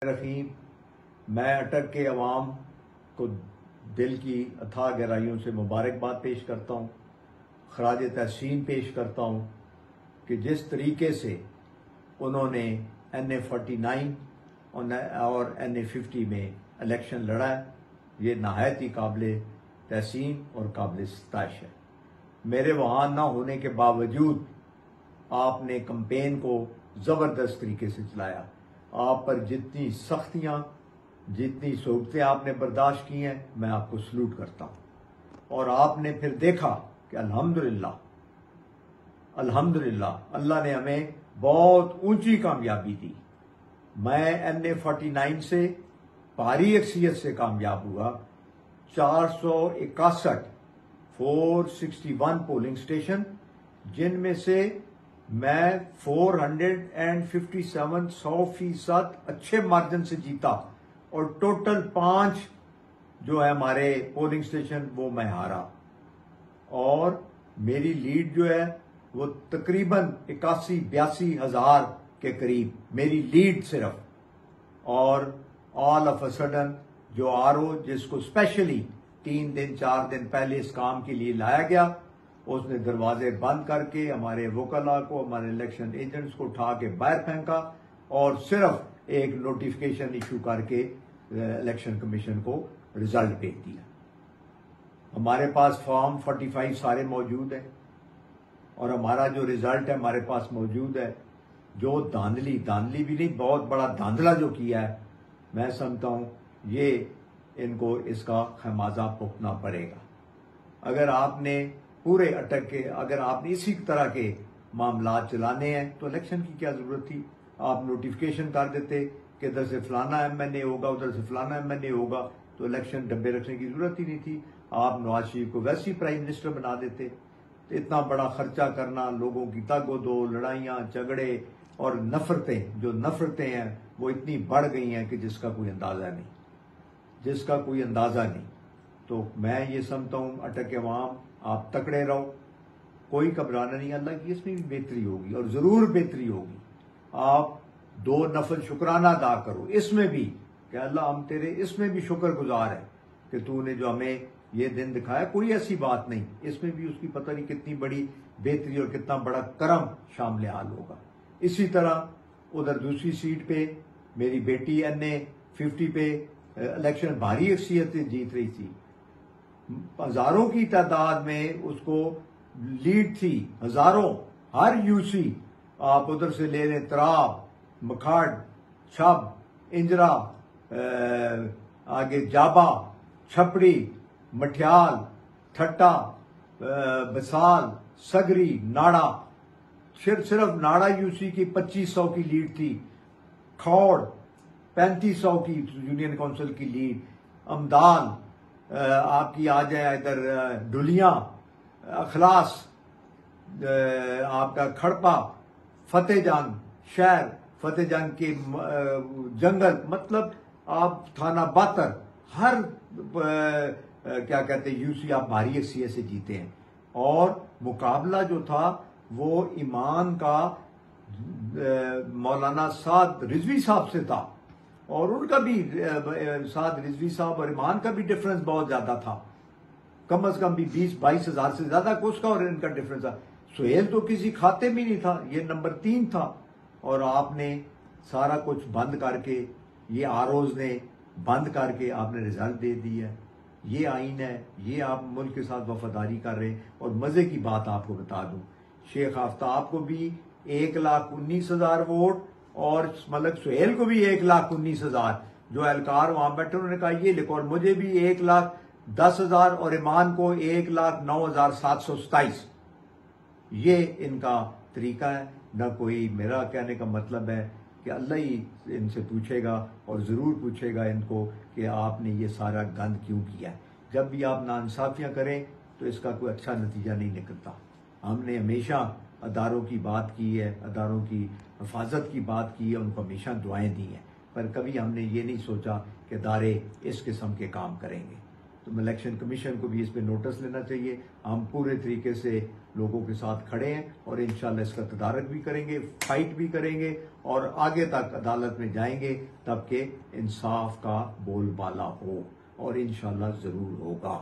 रहीम, मैं अटक के अवाम को दिल की अथाह गहराइयों से मुबारकबाद पेश करता हूँ, खराज तहसीन पेश करता हूँ कि जिस तरीके से उन्होंने NA-49 और NA-50 में इलेक्शन लड़ा है, ये नहायत ही काबिल तहसीन और काबिल सताइश है। मेरे वहाँ ना होने के बावजूद आपने कैंपेन को ज़बरदस्त तरीके से चलाया। आप पर जितनी सख्तियाँ, जितनी सोबतें आपने बर्दाश्त की हैं, मैं आपको सलूट करता हूँ। और आपने फिर देखा कि अल्हम्दुलिल्लाह अल्लाह ने हमें बहुत ऊंची कामयाबी दी। मैं NA-49 से भारी अक्सियत से कामयाब हुआ। 461 पोलिंग स्टेशन, जिनमें से मैं 457 100% अच्छे मार्जिन से जीता और टोटल 5 जो है हमारे पोलिंग स्टेशन वो मैं हारा। और मेरी लीड जो है वो तकरीबन 81-82 हजार के करीब मेरी लीड सिर्फ। और ऑल ऑफ अ सडन जो RO जिसको स्पेशली 3 दिन 4 दिन पहले इस काम के लिए लाया गया, उसने दरवाजे बंद करके हमारे वकला को, हमारे इलेक्शन एजेंट्स को उठा के बाहर फेंका और सिर्फ एक नोटिफिकेशन इशू करके इलेक्शन कमीशन को रिजल्ट भेज दिया। हमारे पास फॉर्म 45 सारे मौजूद है और हमारा जो रिजल्ट है हमारे पास मौजूद है। जो धांधली भी नहीं, बहुत बड़ा धांधला जो किया है, मैं समझता हूं ये इनको इसका खमियाजा भुगतना पड़ेगा। अगर आपने पूरे अटक के अगर आपने इसी तरह के मामला चलाने हैं तो इलेक्शन की क्या जरूरत थी? आप नोटिफिकेशन कर देते कि इधर से फलाना MNA होगा, उधर से फलाना MNA होगा, तो इलेक्शन डब्बे रखने की जरूरत ही नहीं थी। आप नवाज शरीफ को वैसे ही प्राइम मिनिस्टर बना देते। इतना बड़ा खर्चा करना, लोगों की तगो-दो, लड़ाइयां, झगड़े और नफरतें, जो नफरतें हैं वो इतनी बढ़ गई हैं कि जिसका कोई अंदाजा नहीं। तो मैं ये समझता हूं अटक के अवाम, आप तकड़े रहो, कोई घबराना नहीं। अल्लाह की इसमें भी बेहतरी होगी और जरूर बेहतरी होगी। आप 2 नफल शुक्राना अदा करो इसमें भी कि अल्लाह हम तेरे इसमें भी शुक्रगुजार है कि तूने जो हमें ये दिन दिखाया। कोई ऐसी बात नहीं, इसमें भी उसकी पता नहीं कितनी बड़ी बेहतरी और कितना बड़ा करम शामिल हाल होगा। इसी तरह उधर दूसरी सीट पे मेरी बेटी NA-50 पे इलेक्शन भारी अक्सियत से जीत रही थी। हजारों की तादाद में उसको लीड थी, हजारों। हर UC आप उधर से ले लें, तराब, मखाड़, छब, इंजरा, आगे जाबा, छपड़ी, मठियाल, ठट्टा, बसाल, सगरी, नाड़ा, सिर्फ नाड़ा UC की 2500 की लीड थी। खौड़ 3500 की यूनियन काउंसिल की लीड। अमदाल आपकी आ जाए इधर, डुलिया, अखलास, आपका खड़पा, फतेहजंग शहर, फतेहजंग के जंगल, मतलब आप थाना बातर, हर क्या कहते हैं UC आप भारी अक्सियत से जीते हैं। और मुकाबला जो था वो ईमान का मौलाना साद रिजवी साहब से था और उनका भी साद रिजवी साहब और ईमान का भी डिफरेंस बहुत ज्यादा था। कम से कम भी 20-22 हजार से ज्यादा उसका और इनका डिफरेंस था। सुहेल तो किसी खाते में नहीं था, ये नंबर 3 था। और आपने सारा कुछ बंद करके, ये ROs ने बंद करके आपने रिजल्ट दे दिया। ये आइन है, ये आप मुल्क के साथ वफादारी कर रहे हैं। और मजे की बात आपको बता दूं, शेख आफ्ताब को भी 1,19,000 वोट और मलक सुहेल को भी 1,19,000। जो एहलकार वहां बैठे उन्होंने कहा ये लिखो, और मुझे भी 1,10,000 और ईमान को 1,09,727। ये इनका तरीका है ना। कोई मेरा कहने का मतलब है कि अल्लाह ही इनसे पूछेगा और जरूर पूछेगा इनको कि आपने ये सारा गंद क्यों किया। जब भी आप नाइंसाफियां करें तो इसका कोई अच्छा नतीजा नहीं निकलता। हमने हमेशा अदारों की बात की है, अदारों की हिफाजत की बात की है, उनको हमेशा दुआएं दी हैं, पर कभी हमने ये नहीं सोचा कि अदारे इस किस्म के काम करेंगे। तो इलेक्शन कमीशन को भी इस पे नोटिस लेना चाहिए। हम पूरे तरीके से लोगों के साथ खड़े हैं और इंशाल्लाह इसका तदारक भी करेंगे, फाइट भी करेंगे और आगे तक अदालत में जाएंगे तब के इंसाफ का बोलबाला हो और इंशाल्लाह जरूर होगा।